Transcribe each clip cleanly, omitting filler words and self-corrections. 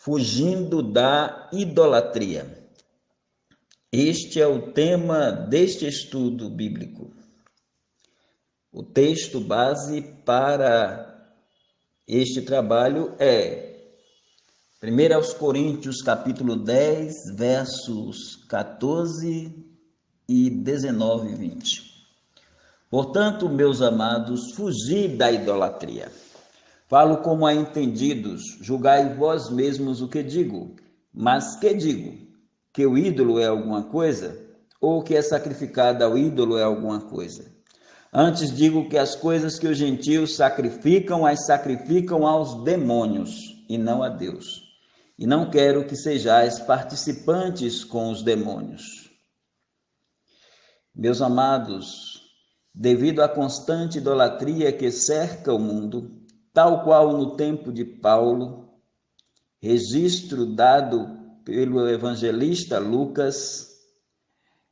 fugindo da idolatria. Este é o tema deste estudo bíblico. O texto base para este trabalho é 1 Coríntios capítulo 10, versos 14 e 19 e 20. Portanto, meus amados, fugi da idolatria. Falo como a entendidos, julgai vós mesmos o que digo. Mas que digo? Que o ídolo é alguma coisa? Ou que é sacrificado ao ídolo é alguma coisa? Antes digo que as coisas que os gentios sacrificam, as sacrificam aos demônios, e não a Deus. E não quero que sejais participantes com os demônios. Meus amados, devido à constante idolatria que cerca o mundo, tal qual no tempo de Paulo, registro dado pelo evangelista Lucas,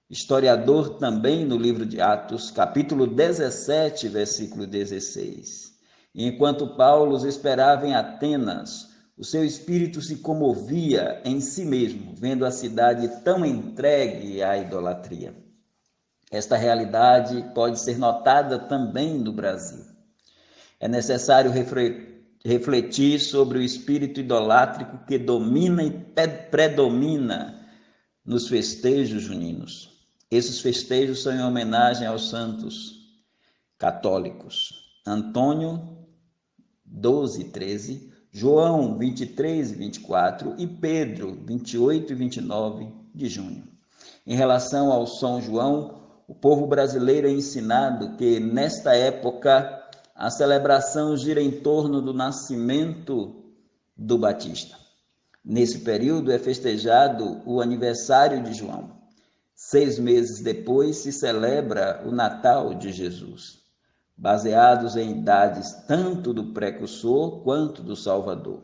historiador também no livro de Atos, capítulo 17, versículo 16. Enquanto Paulo os esperava em Atenas, o seu espírito se comovia em si mesmo, vendo a cidade tão entregue à idolatria. Esta realidade pode ser notada também no Brasil. É necessário refletir sobre o espírito idolátrico que domina e predomina nos festejos juninos. Esses festejos são em homenagem aos santos católicos: Antônio, 12 e 13, João, 23 e 24 e Pedro, 28 e 29 de junho. Em relação ao São João, o povo brasileiro é ensinado que, nesta época, a celebração gira em torno do nascimento do Batista. Nesse período é festejado o aniversário de João. 6 meses depois se celebra o Natal de Jesus, baseados em idades tanto do precursor quanto do Salvador,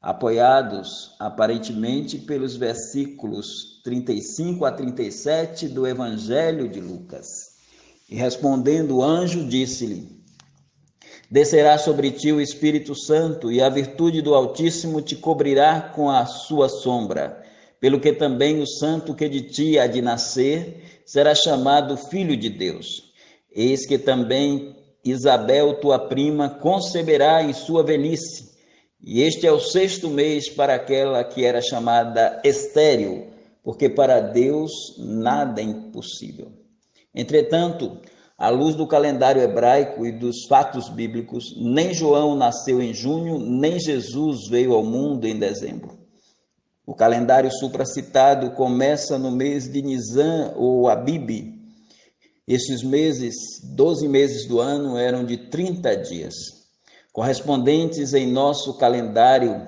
apoiados aparentemente pelos versículos 35 a 37 do Evangelho de Lucas. E respondendo o anjo, disse-lhe: descerá sobre ti o Espírito Santo, e a virtude do Altíssimo te cobrirá com a sua sombra. Pelo que também o santo que de ti há de nascer será chamado Filho de Deus. Eis que também Isabel, tua prima, conceberá em sua velhice, e este é o 6º mês para aquela que era chamada estéril, porque para Deus nada é impossível. Entretanto, à luz do calendário hebraico e dos fatos bíblicos, nem João nasceu em junho, nem Jesus veio ao mundo em dezembro. O calendário supracitado começa no mês de Nisan ou Abib. Esses meses, 12 meses do ano, eram de 30 dias, correspondentes em nosso calendário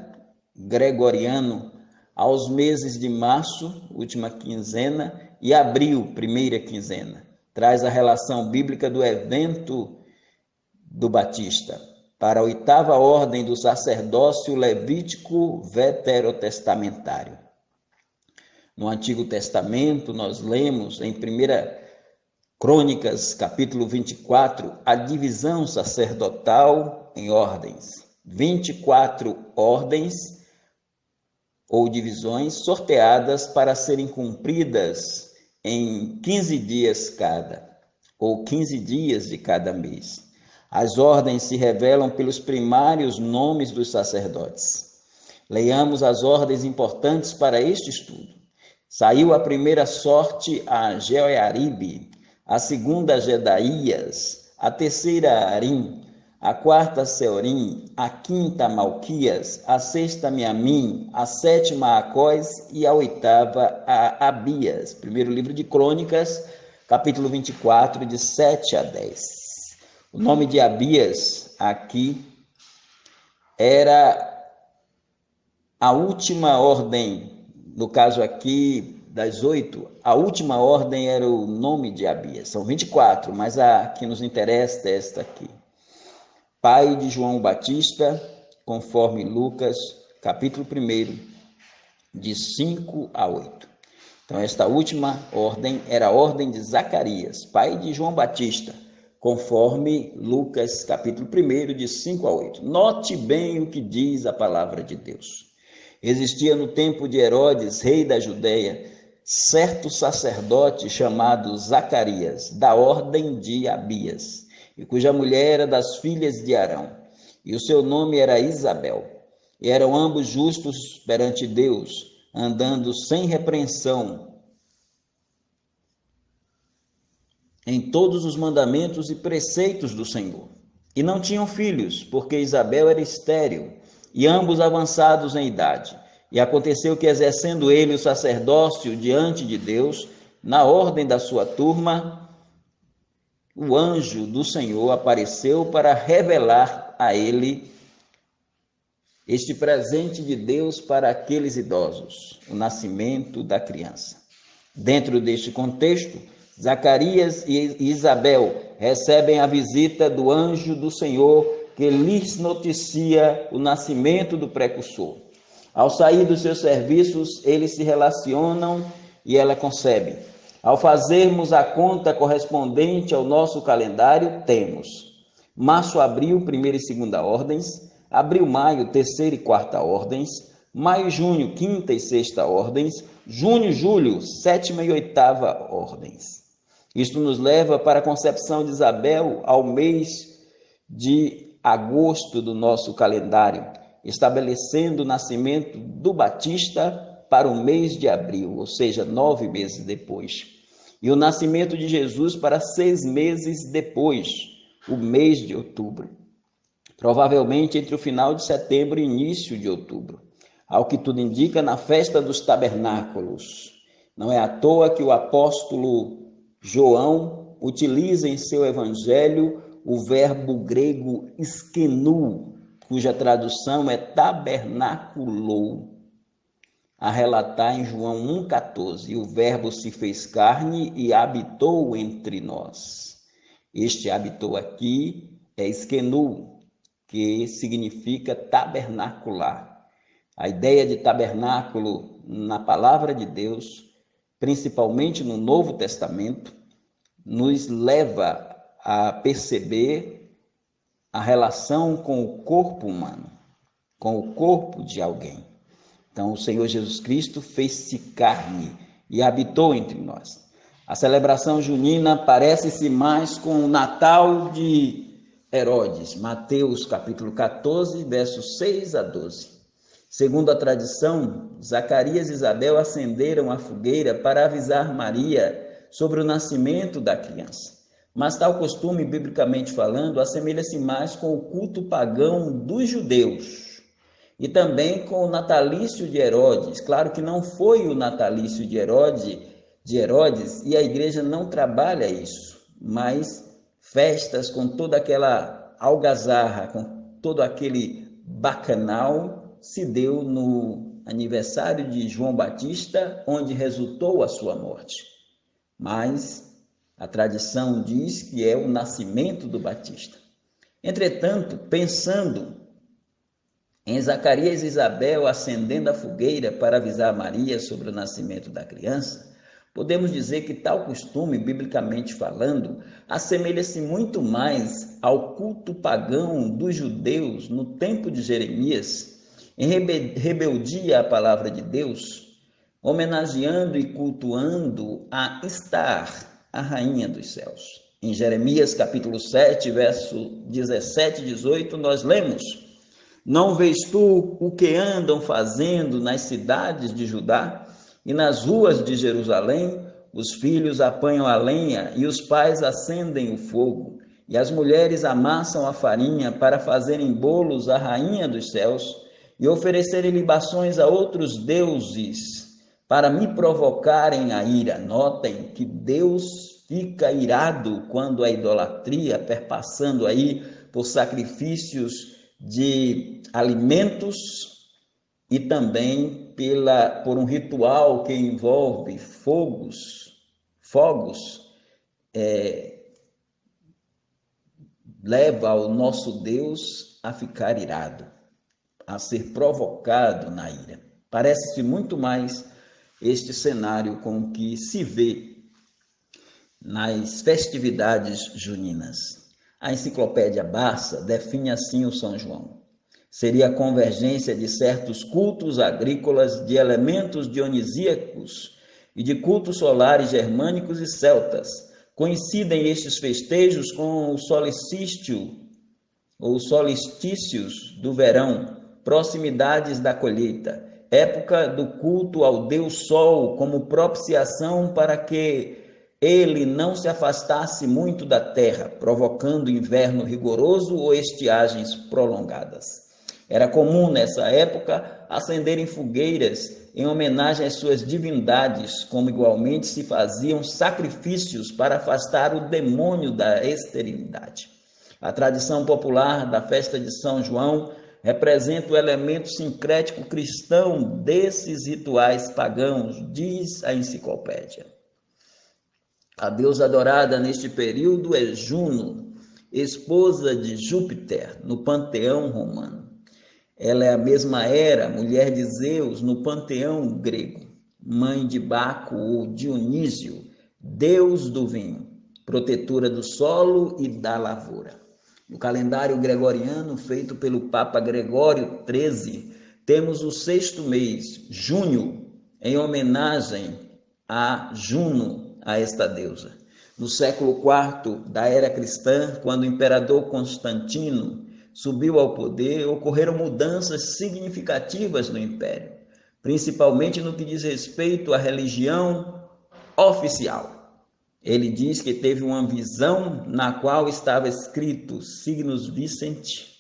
gregoriano aos meses de março, última quinzena, e abril, primeira quinzena. Traz a relação bíblica do evento do Batista para a 8ª ordem do sacerdócio levítico veterotestamentário. No Antigo Testamento, nós lemos em 1 Crônicas, capítulo 24, a divisão sacerdotal em ordens. 24 ordens ou divisões sorteadas para serem cumpridas em 15 dias cada, ou 15 dias de cada mês. As ordens se revelam pelos primários nomes dos sacerdotes. Leiamos as ordens importantes para este estudo. Saiu a primeira sorte a Jeoiaribe, a segunda a Jedaías, a terceira a Arim, a quarta a Seorim, a quinta a Malquias, a sexta a Miamim, a sétima a Acós e a 8ª a Abias. Primeiro livro de Crônicas, capítulo 24, de 7 a 10. O nome de Abias aqui era a última ordem, no caso aqui das 8, a última ordem era o nome de Abias. São 24, mas a que nos interessa é esta aqui. Pai de João Batista, conforme Lucas, capítulo 1, de 5 a 8. Então, esta última ordem era a ordem de Zacarias, pai de João Batista, conforme Lucas, capítulo 1, de 5 a 8. Note bem o que diz a palavra de Deus. Existia no tempo de Herodes, rei da Judéia, certo sacerdote chamado Zacarias, da ordem de Abias, e cuja mulher era das filhas de Arão, e o seu nome era Isabel. E eram ambos justos perante Deus, andando sem repreensão em todos os mandamentos e preceitos do Senhor. E não tinham filhos, porque Isabel era estéril, e ambos avançados em idade. E aconteceu que, exercendo ele o sacerdócio diante de Deus, na ordem da sua turma, o anjo do Senhor apareceu para revelar a ele este presente de Deus para aqueles idosos, o nascimento da criança. Dentro deste contexto, Zacarias e Isabel recebem a visita do anjo do Senhor, que lhes noticia o nascimento do precursor. Ao sair dos seus serviços, eles se relacionam e ela concebe. Ao fazermos a conta correspondente ao nosso calendário, temos março, abril, primeira e segunda ordens, abril, maio, terceira e quarta ordens, maio, junho, quinta e sexta ordens, junho, julho, sétima e oitava ordens. Isto nos leva para a concepção de Isabel ao mês de agosto do nosso calendário, estabelecendo o nascimento do Batista para o mês de abril, ou seja, 9 meses depois, e o nascimento de Jesus para 6 meses depois, o mês de outubro, provavelmente entre o final de setembro e início de outubro, ao que tudo indica, na festa dos tabernáculos. Não é à toa que o apóstolo João utiliza em seu evangelho o verbo grego skenu, cuja tradução é tabernaculou, a relatar em João 1,14, o verbo se fez carne e habitou entre nós. Este habitou aqui é skenu, que significa tabernacular. A ideia de tabernáculo na palavra de Deus, principalmente no Novo Testamento, nos leva a perceber a relação com o corpo humano, com o corpo de alguém. Então, o Senhor Jesus Cristo fez-se carne e habitou entre nós. A celebração junina parece-se mais com o Natal de Herodes, Mateus capítulo 14, versos 6 a 12. Segundo a tradição, Zacarias e Isabel acenderam a fogueira para avisar Maria sobre o nascimento da criança. Mas tal costume, biblicamente falando, assemelha-se mais com o culto pagão dos judeus e também com o natalício de Herodes. Claro que não foi o natalício de Herodes, e a igreja não trabalha isso, mas festas com toda aquela algazarra, com todo aquele bacanal, se deu no aniversário de João Batista, onde resultou a sua morte. Mas a tradição diz que é o nascimento do Batista. Entretanto, pensando em Zacarias e Isabel acendendo a fogueira para avisar Maria sobre o nascimento da criança, podemos dizer que tal costume, biblicamente falando, assemelha-se muito mais ao culto pagão dos judeus no tempo de Jeremias, em rebeldia à palavra de Deus, homenageando e cultuando a Estar, a rainha dos céus. Em Jeremias capítulo 7, verso 17 e 18, nós lemos: não vês tu o que andam fazendo nas cidades de Judá e nas ruas de Jerusalém? Os filhos apanham a lenha e os pais acendem o fogo, e as mulheres amassam a farinha para fazerem bolos à rainha dos céus e oferecerem libações a outros deuses para me provocarem a ira. Notem que Deus fica irado quando a idolatria, perpassando aí por sacrifícios de alimentos e também por um ritual que envolve fogos, leva o nosso Deus a ficar irado, a ser provocado na ira. Parece-se muito mais este cenário com o que se vê nas festividades juninas. A enciclopédia Barça define assim o São João: Seria a convergência de certos cultos agrícolas, de elementos dionisíacos e de cultos solares germânicos e celtas. Coincidem estes festejos com o solstício ou solstícios do verão, proximidades da colheita, época do culto ao Deus Sol como propiciação para que ele não se afastasse muito da terra, provocando inverno rigoroso ou estiagens prolongadas. Era comum nessa época acenderem fogueiras em homenagem às suas divindades, como igualmente se faziam sacrifícios para afastar o demônio da esterilidade. A tradição popular da festa de São João representa o elemento sincrético cristão desses rituais pagãos, diz a enciclopédia. A deusa adorada neste período é Juno, esposa de Júpiter, no panteão romano. Ela é a mesma Hera, mulher de Zeus, no panteão grego, mãe de Baco ou Dionísio, deus do vinho, protetora do solo e da lavoura. No calendário gregoriano, feito pelo Papa Gregório XIII, temos o 6º mês, junho, em homenagem a Juno, a esta deusa. No século IV da era cristã, quando o imperador Constantino subiu ao poder, ocorreram mudanças significativas no império, principalmente no que diz respeito à religião oficial. Ele diz que teve uma visão na qual estava escrito Signus Vicenti,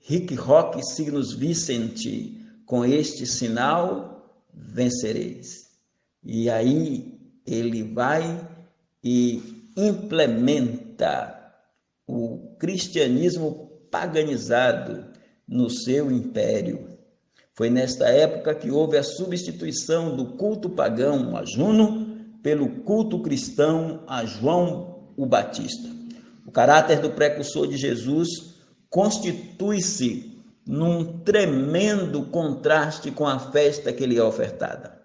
Hic Hoc Signus Vicenti, com este sinal vencereis. E aí ele vai e implementa o cristianismo paganizado no seu império. Foi nesta época que houve a substituição do culto pagão a Juno pelo culto cristão a João o Batista. O caráter do precursor de Jesus constitui-se num tremendo contraste com a festa que lhe é ofertada.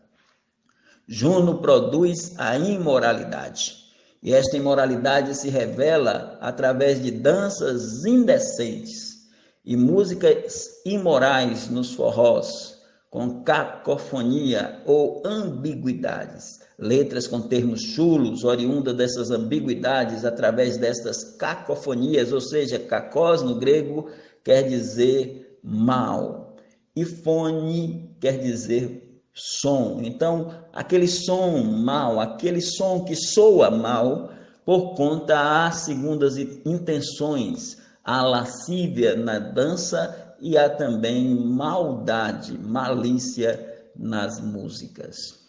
Juno produz a imoralidade, e esta imoralidade se revela através de danças indecentes e músicas imorais nos forrós, com cacofonia ou ambiguidades, letras com termos chulos, oriunda dessas ambiguidades através destas cacofonias, ou seja, kakos no grego quer dizer mal, e fone quer dizer som. Então, aquele som mal, aquele som que soa mal, por conta há segundas intenções, há lascívia na dança e há também maldade, malícia nas músicas.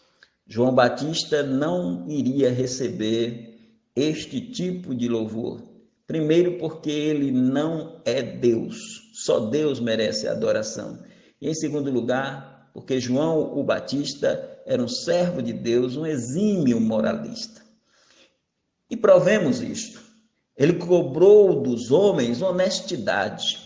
João Batista não iria receber este tipo de louvor. Primeiro, porque ele não é Deus, só Deus merece adoração. E em segundo lugar, porque João o Batista era um servo de Deus, um exímio moralista. E provemos isto. Ele cobrou dos homens honestidade.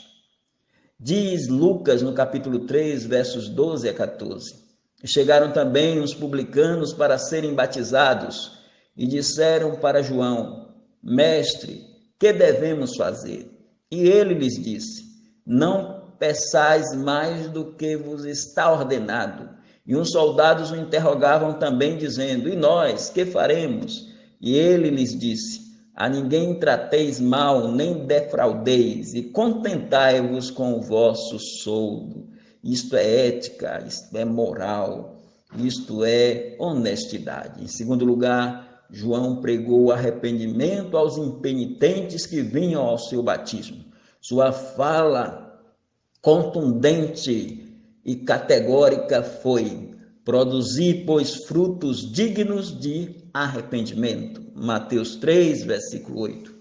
Diz Lucas no capítulo 3, versos 12 a 14. Chegaram também os publicanos para serem batizados e disseram para João: Mestre, que devemos fazer? E ele lhes disse: Não peçais mais do que vos está ordenado. E uns soldados o interrogavam também, dizendo: E nós, que faremos? E ele lhes disse: A ninguém trateis mal, nem defraudeis, e contentai-vos com o vosso soldo. Isto é ética, isto é moral, isto é honestidade. Em segundo lugar, João pregou arrependimento aos impenitentes que vinham ao seu batismo. Sua fala contundente e categórica foi: produzi, pois, frutos dignos de arrependimento. Mateus 3, versículo 8.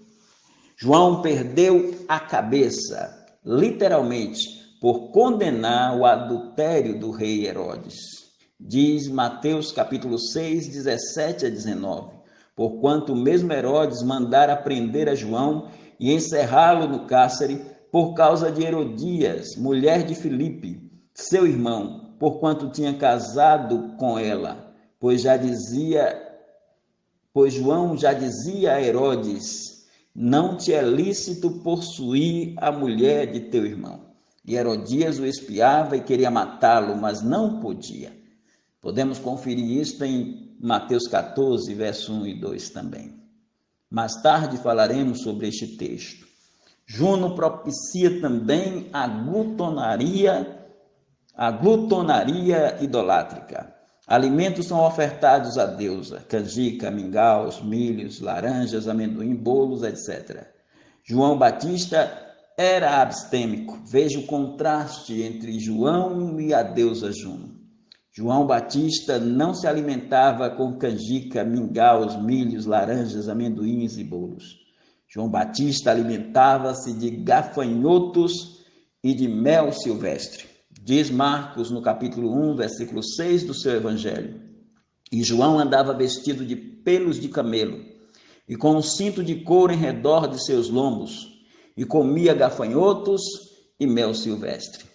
João perdeu a cabeça, literalmente, por condenar o adultério do rei Herodes. Diz Mateus capítulo 6, 17 a 19. Porquanto o mesmo Herodes mandara prender a João e encerrá-lo no cárcere por causa de Herodias, mulher de Filipe, seu irmão, porquanto tinha casado com ela, pois João já dizia a Herodes: não te é lícito possuir a mulher de teu irmão. E Herodias o espiava e queria matá-lo, mas não podia. Podemos conferir isto em Mateus 14, verso 1 e 2 também. Mais tarde falaremos sobre este texto. Juno propicia também a glutonaria idolátrica. Alimentos são ofertados à deusa: canjica, mingaus, milhos, laranjas, amendoim, bolos, etc. João Batista era abstêmico. Veja o contraste entre João e a deusa Juno. João Batista não se alimentava com canjica, mingaus, milhos, laranjas, amendoins e bolos. João Batista alimentava-se de gafanhotos e de mel silvestre. Diz Marcos no capítulo 1, versículo 6 do seu evangelho. E João andava vestido de pelos de camelo e com um cinto de couro em redor de seus lombos, e comia gafanhotos e mel silvestre.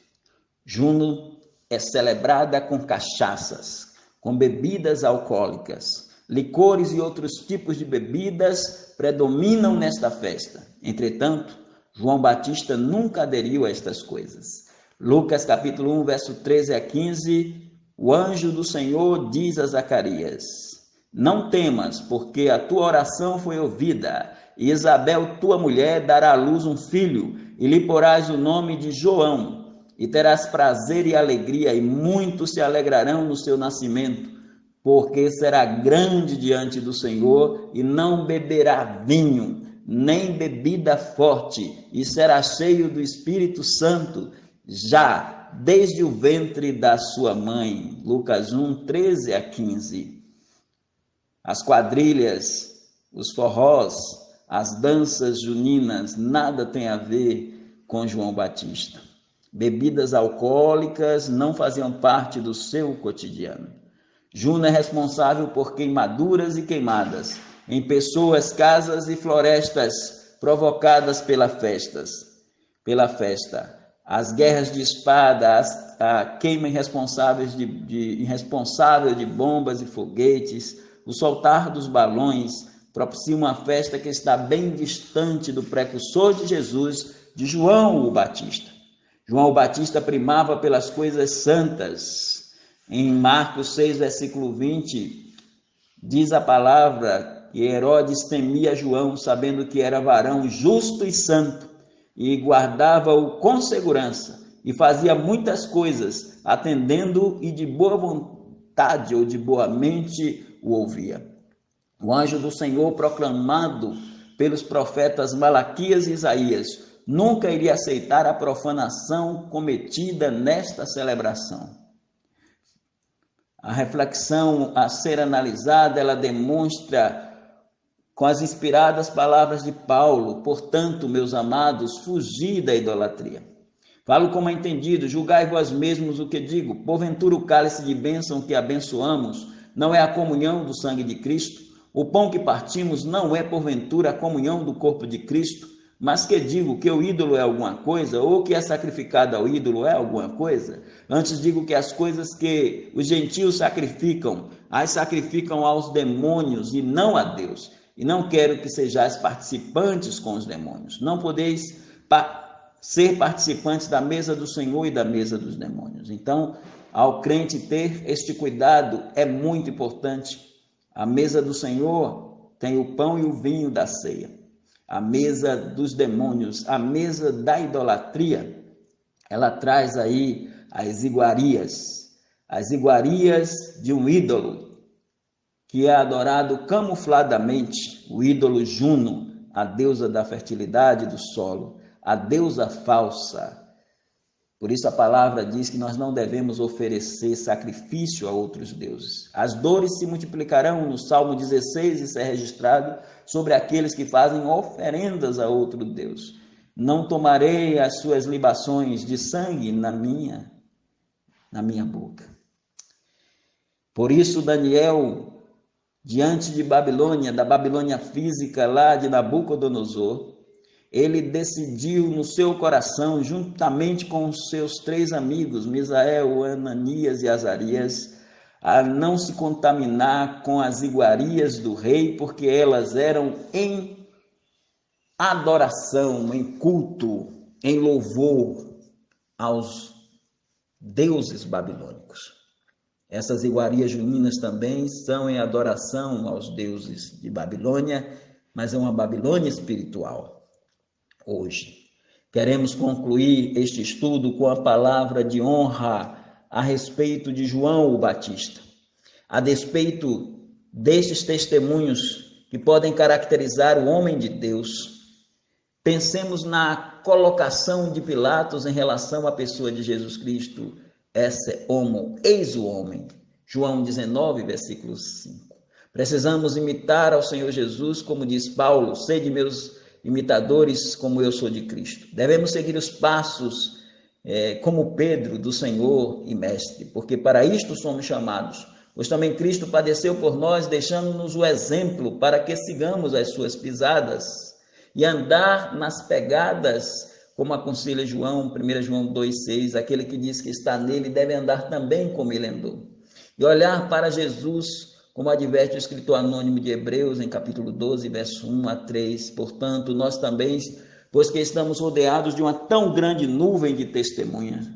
Juno é celebrada com cachaças, com bebidas alcoólicas. Licores e outros tipos de bebidas predominam nesta festa. Entretanto, João Batista nunca aderiu a estas coisas. Lucas capítulo 1, verso 13 a 15, o anjo do Senhor diz a Zacarias: não temas, porque a tua oração foi ouvida, e Isabel, tua mulher, dará à luz um filho, e lhe porás o nome de João, e terás prazer e alegria, e muitos se alegrarão no seu nascimento, porque será grande diante do Senhor, e não beberá vinho, nem bebida forte, e será cheio do Espírito Santo, já desde o ventre da sua mãe. Lucas 1, 13 a 15. As quadrilhas, os forrós, as danças juninas, nada tem a ver com João Batista. Bebidas alcoólicas não faziam parte do seu cotidiano. Juno é responsável por queimaduras e queimadas em pessoas, casas e florestas provocadas pela festa. As guerras de espada, a queima irresponsável de bombas e foguetes, o soltar dos balões propicia uma festa que está bem distante do precursor de Jesus, de João o Batista. João o Batista primava pelas coisas santas. Em Marcos 6, versículo 20, diz a palavra que Herodes temia João, sabendo que era varão justo e santo, e guardava-o com segurança, e fazia muitas coisas, atendendo e de boa vontade ou de boa mente o ouvia. O anjo do Senhor, proclamado pelos profetas Malaquias e Isaías, nunca iria aceitar a profanação cometida nesta celebração. A reflexão a ser analisada, ela demonstra com as inspiradas palavras de Paulo: portanto, meus amados, fugi da idolatria. Falo como é entendido: julgai vós mesmos o que digo. Porventura o cálice de bênção que abençoamos não é a comunhão do sangue de Cristo? O pão que partimos não é, porventura, a comunhão do corpo de Cristo? Mas que digo que o ídolo é alguma coisa, ou que é sacrificado ao ídolo é alguma coisa? Antes digo que as coisas que os gentios sacrificam, as sacrificam aos demônios e não a Deus. E não quero que sejais participantes com os demônios. Não podeis ser participantes da mesa do Senhor e da mesa dos demônios. Então, ao crente ter este cuidado é muito importante. A mesa do Senhor tem o pão e o vinho da ceia. A mesa dos demônios, a mesa da idolatria, ela traz aí as iguarias de um ídolo que é adorado camufladamente, o ídolo Juno, a deusa da fertilidade do solo, a deusa falsa. Por isso a palavra diz que nós não devemos oferecer sacrifício a outros deuses. As dores se multiplicarão, no Salmo 16, isso é registrado, sobre aqueles que fazem oferendas a outro Deus. Não tomarei as suas libações de sangue na minha boca. Por isso Daniel, diante de Babilônia, da Babilônia física lá de Nabucodonosor, ele decidiu no seu coração, juntamente com os seus 3 amigos, Misael, Ananias e Azarias, a não se contaminar com as iguarias do rei, porque elas eram em adoração, em culto, em louvor aos deuses babilônicos. Essas iguarias juninas também são em adoração aos deuses de Babilônia, mas é uma Babilônia espiritual. Hoje, queremos concluir este estudo com a palavra de honra a respeito de João o Batista. A despeito destes testemunhos que podem caracterizar o homem de Deus, pensemos na colocação de Pilatos em relação à pessoa de Jesus Cristo. Esse homo, eis o homem. João 19, versículo 5. Precisamos imitar ao Senhor Jesus, como diz Paulo, sede meus imitadores, como eu sou de Cristo. Devemos seguir os passos, como Pedro, do Senhor e Mestre, porque para isto somos chamados, pois também Cristo padeceu por nós, deixando-nos o exemplo para que sigamos as suas pisadas e andar nas pegadas, como aconselha João, 1 João 2,6, aquele que diz que está nele deve andar também como ele andou. E olhar para Jesus, como adverte o escritor anônimo de Hebreus, em capítulo 12, verso 1 a 3. Portanto, nós também, pois que estamos rodeados de uma tão grande nuvem de testemunhas,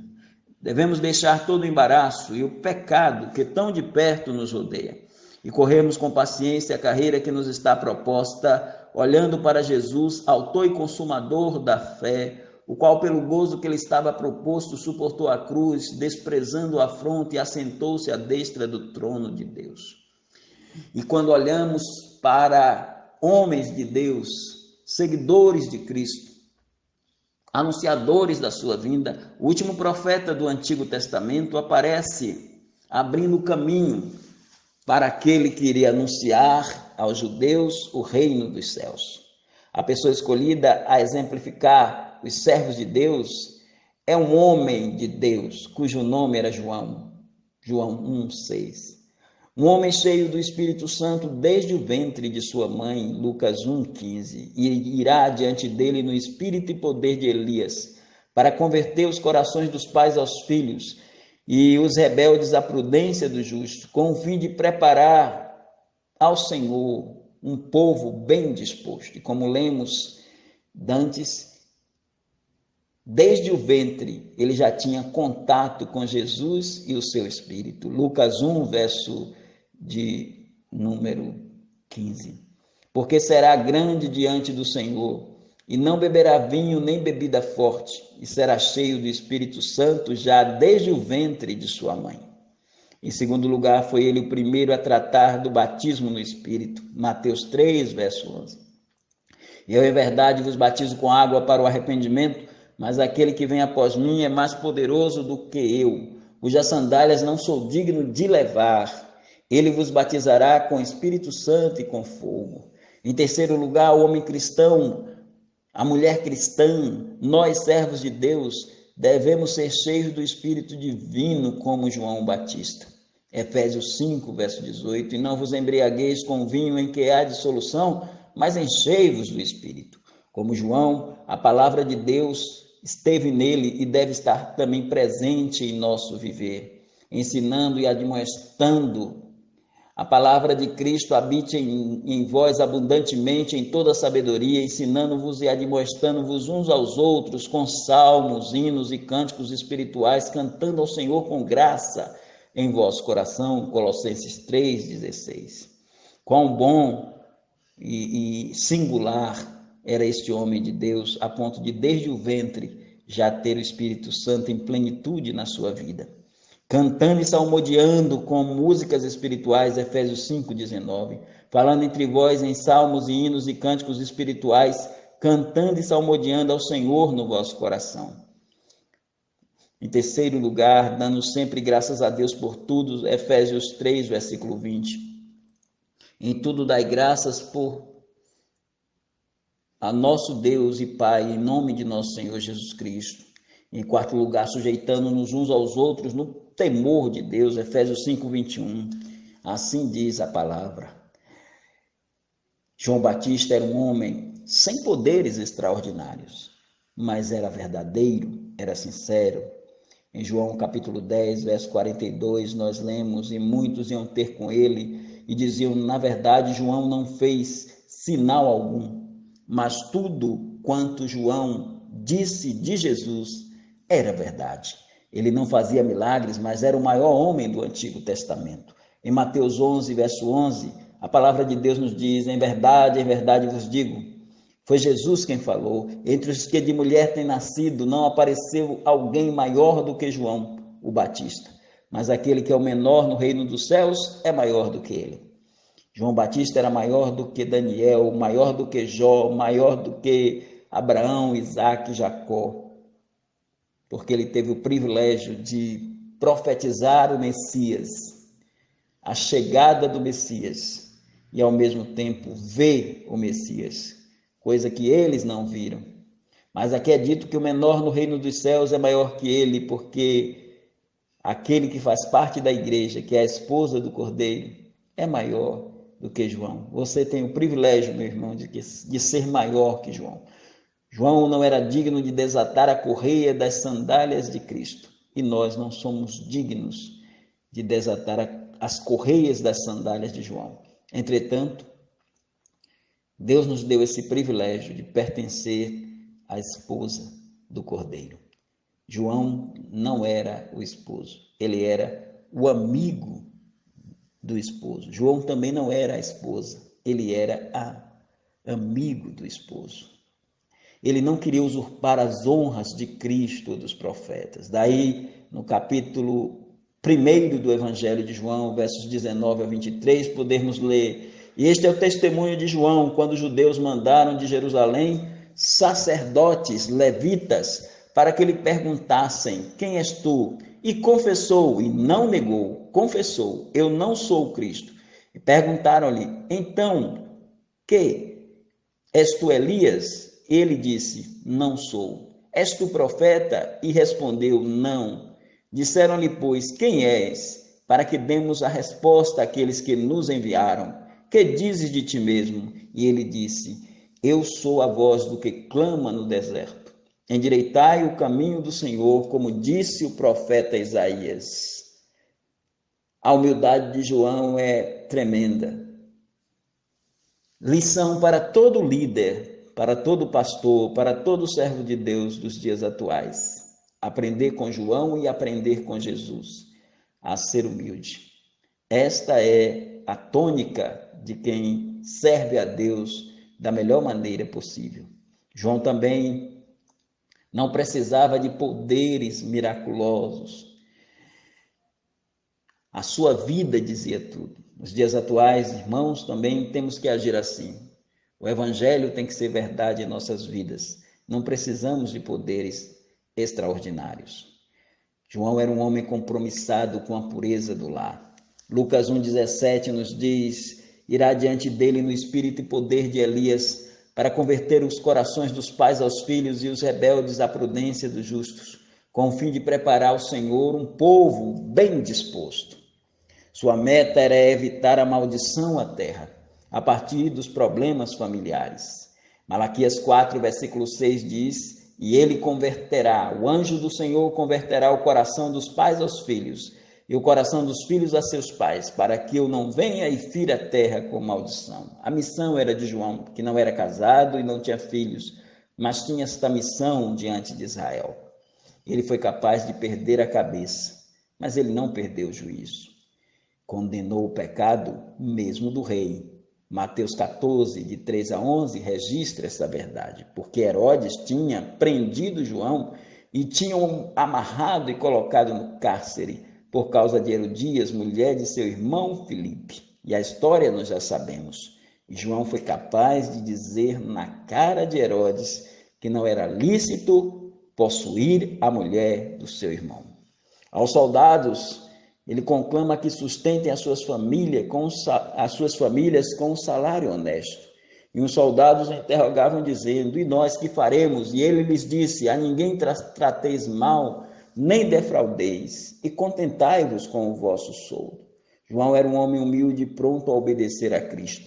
devemos deixar todo o embaraço e o pecado que tão de perto nos rodeia e corrermos com paciência a carreira que nos está proposta, olhando para Jesus, autor e consumador da fé, o qual pelo gozo que lhe estava proposto suportou a cruz, desprezando a afronta e assentou-se à destra do trono de Deus. E quando olhamos para homens de Deus, seguidores de Cristo, anunciadores da sua vinda, o último profeta do Antigo Testamento aparece abrindo o caminho para aquele que iria anunciar aos judeus o reino dos céus. A pessoa escolhida a exemplificar os servos de Deus é um homem de Deus, cujo nome era João 1,6. Um homem cheio do Espírito Santo desde o ventre de sua mãe, Lucas 1,15, e irá diante dele no espírito e poder de Elias, para converter os corações dos pais aos filhos e os rebeldes à prudência do justo, com o fim de preparar ao Senhor um povo bem disposto. E como lemos dantes, desde o ventre ele já tinha contato com Jesus e o seu Espírito. Lucas 1, verso de número 15. Porque será grande diante do Senhor, e não beberá vinho nem bebida forte, e será cheio do Espírito Santo já desde o ventre de sua mãe. Em segundo lugar, foi ele o primeiro a tratar do batismo no Espírito. Mateus 3, verso 11. Eu, em verdade, vos batizo com água para o arrependimento, mas aquele que vem após mim é mais poderoso do que eu, cujas sandálias não sou digno de levar. Ele vos batizará com Espírito Santo e com fogo. Em terceiro lugar, o homem cristão, a mulher cristã, nós servos de Deus, devemos ser cheios do Espírito Divino como João Batista. Efésios 5, verso 18. E não vos embriagueis com vinho em que há dissolução, mas enchei-vos do Espírito. Como João, a palavra de Deus esteve nele e deve estar também presente em nosso viver, ensinando e admoestando. A palavra de Cristo habite em vós abundantemente em toda sabedoria, ensinando-vos e admoestando-vos uns aos outros com salmos, hinos e cânticos espirituais, cantando ao Senhor com graça em vosso coração. Colossenses 3,16. Quão bom e singular era este homem de Deus, a ponto de desde o ventre já ter o Espírito Santo em plenitude na sua vida. Cantando e salmodiando com músicas espirituais, Efésios 5,19. Falando entre vós em salmos e hinos e cânticos espirituais, cantando e salmodiando ao Senhor no vosso coração. Em terceiro lugar, dando sempre graças a Deus por tudo, Efésios 3, versículo 20. Em tudo dai graças por a nosso Deus e Pai, em nome de nosso Senhor Jesus Cristo. Em quarto lugar, sujeitando-nos uns aos outros no temor de Deus, Efésios 5, 21. Assim diz a palavra. João Batista era um homem sem poderes extraordinários, mas era verdadeiro, era sincero. Em João capítulo 10, verso 42, nós lemos, e muitos iam ter com ele e diziam, na verdade, João não fez sinal algum, mas tudo quanto João disse de Jesus, era verdade. Ele não fazia milagres, mas era o maior homem do Antigo Testamento. Em Mateus 11, verso 11, a palavra de Deus nos diz: em verdade vos digo. Foi Jesus quem falou: entre os que de mulher têm nascido, não apareceu alguém maior do que João, o Batista. Mas aquele que é o menor no reino dos céus é maior do que ele. João Batista era maior do que Daniel, maior do que Jó, maior do que Abraão, Isaac e Jacó, porque ele teve o privilégio de profetizar o Messias, a chegada do Messias, e ao mesmo tempo ver o Messias, coisa que eles não viram. Mas aqui é dito que o menor no reino dos céus é maior que ele, porque aquele que faz parte da igreja, que é a esposa do Cordeiro, é maior do que João. Você tem o privilégio, meu irmão, de ser maior que João. João não era digno de desatar a correia das sandálias de Cristo, e nós não somos dignos de desatar as correias das sandálias de João. Entretanto, Deus nos deu esse privilégio de pertencer à esposa do Cordeiro. João não era o esposo, ele era o amigo do esposo. João também não era a esposa, ele era amigo do esposo. Ele não queria usurpar as honras de Cristo ou dos profetas. Daí, no capítulo 1 do Evangelho de João, versos 19 a 23, podemos ler: e este é o testemunho de João, quando os judeus mandaram de Jerusalém sacerdotes, levitas, para que lhe perguntassem: quem és tu? E confessou, e não negou, confessou: eu não sou o Cristo. E perguntaram-lhe: então, que? És tu Elias? Ele disse: não sou. És tu profeta? E respondeu: não. Disseram-lhe, pois, quem és? Para que demos a resposta àqueles que nos enviaram. Que dizes de ti mesmo? E ele disse: eu sou a voz do que clama no deserto. Endireitai o caminho do Senhor, como disse o profeta Isaías. A humildade de João é tremenda. Lição para todo líder, para todo pastor, para todo servo de Deus dos dias atuais. Aprender com João e aprender com Jesus a ser humilde. Esta é a tônica de quem serve a Deus da melhor maneira possível. João também não precisava de poderes miraculosos. A sua vida dizia tudo. Nos dias atuais, irmãos, também temos que agir assim. O Evangelho tem que ser verdade em nossas vidas. Não precisamos de poderes extraordinários. João era um homem compromissado com a pureza do lar. Lucas 1,17 nos diz: irá diante dele no espírito e poder de Elias, para converter os corações dos pais aos filhos e os rebeldes à prudência dos justos, com o fim de preparar ao Senhor um povo bem disposto. Sua meta era evitar a maldição à terra, a partir dos problemas familiares. Malaquias 4, versículo 6 diz: e ele converterá, o anjo do Senhor converterá o coração dos pais aos filhos, e o coração dos filhos a seus pais, para que eu não venha e fira a terra com maldição. A missão era de João, que não era casado e não tinha filhos, mas tinha esta missão diante de Israel. Ele foi capaz de perder a cabeça, mas ele não perdeu o juízo. Condenou o pecado mesmo do rei. Mateus 14, de 3 a 11, registra essa verdade, porque Herodes tinha prendido João e tinha amarrado e colocado no cárcere por causa de Herodias, mulher de seu irmão Filipe. E a história nós já sabemos. E João foi capaz de dizer na cara de Herodes que não era lícito possuir a mulher do seu irmão. Aos soldados, ele conclama que sustentem as suas famílias com um salário honesto. E os soldados interrogavam dizendo: e nós que faremos? E ele lhes disse: a ninguém trateis mal, nem defraudeis, e contentai-vos com o vosso soldo. João era um homem humilde e pronto a obedecer a Cristo.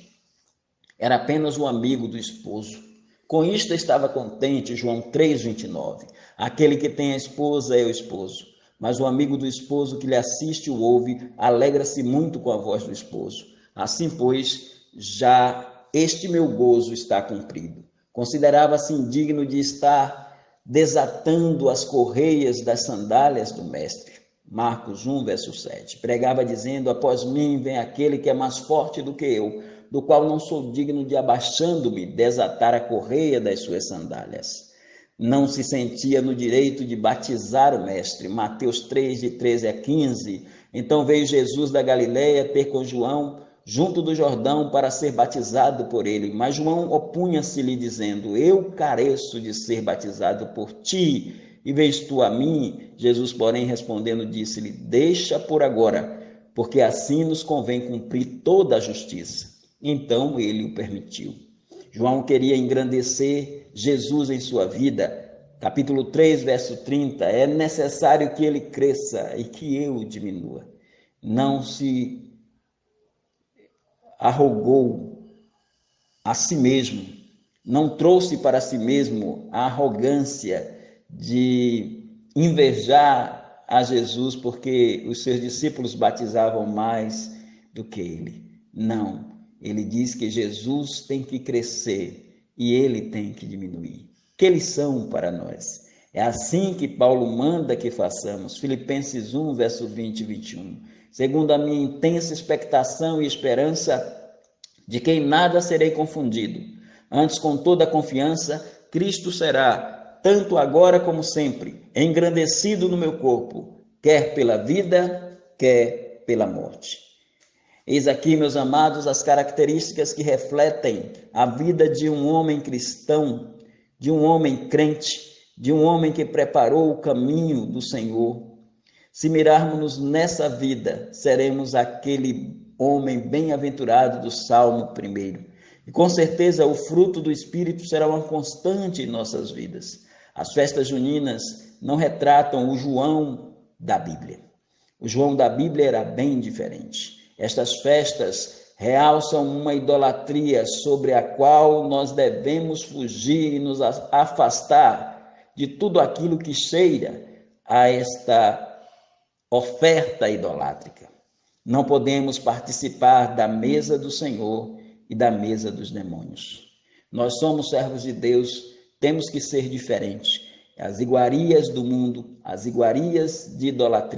Era apenas um amigo do esposo. Com isto estava contente, João 3,29. Aquele que tem a esposa é o esposo. Mas o amigo do esposo que lhe assiste e o ouve, alegra-se muito com a voz do esposo. Assim, pois, já este meu gozo está cumprido. Considerava-se indigno de estar desatando as correias das sandálias do mestre. Marcos 1, verso 7. Pregava dizendo: após mim vem aquele que é mais forte do que eu, do qual não sou digno de, abaixando-me, desatar a correia das suas sandálias. Não se sentia no direito de batizar o mestre. Mateus 3, de 13 a 15. Então veio Jesus da Galileia ter com João junto do Jordão para ser batizado por ele. Mas João opunha-se-lhe dizendo: eu careço de ser batizado por ti, e vens tu a mim? Jesus, porém, respondendo, disse-lhe: deixa por agora, porque assim nos convém cumprir toda a justiça. Então ele o permitiu. João queria engrandecer Jesus em sua vida. Capítulo 3, verso 30, é necessário que ele cresça e que eu diminua. Não se arrogou a si mesmo, não trouxe para si mesmo a arrogância de invejar a Jesus porque os seus discípulos batizavam mais do que ele. Não, ele diz que Jesus tem que crescer e ele tem que diminuir. Que lição para nós! É assim que Paulo manda que façamos. Filipenses 1, verso 20 e 21. Segundo a minha intensa expectação e esperança de que em nada serei confundido, antes com toda a confiança, Cristo será, tanto agora como sempre, engrandecido no meu corpo, quer pela vida, quer pela morte. Eis aqui, meus amados, as características que refletem a vida de um homem cristão, de um homem crente, de um homem que preparou o caminho do Senhor. Se mirarmos nessa vida, seremos aquele homem bem-aventurado do Salmo 1. E com certeza o fruto do Espírito será uma constante em nossas vidas. As festas juninas não retratam o João da Bíblia. O João da Bíblia era bem diferente. Estas festas realçam uma idolatria sobre a qual nós devemos fugir e nos afastar de tudo aquilo que cheira a esta oferta idolátrica. Não podemos participar da mesa do Senhor e da mesa dos demônios. Nós somos servos de Deus, temos que ser diferentes. As iguarias do mundo, as iguarias de idolatria,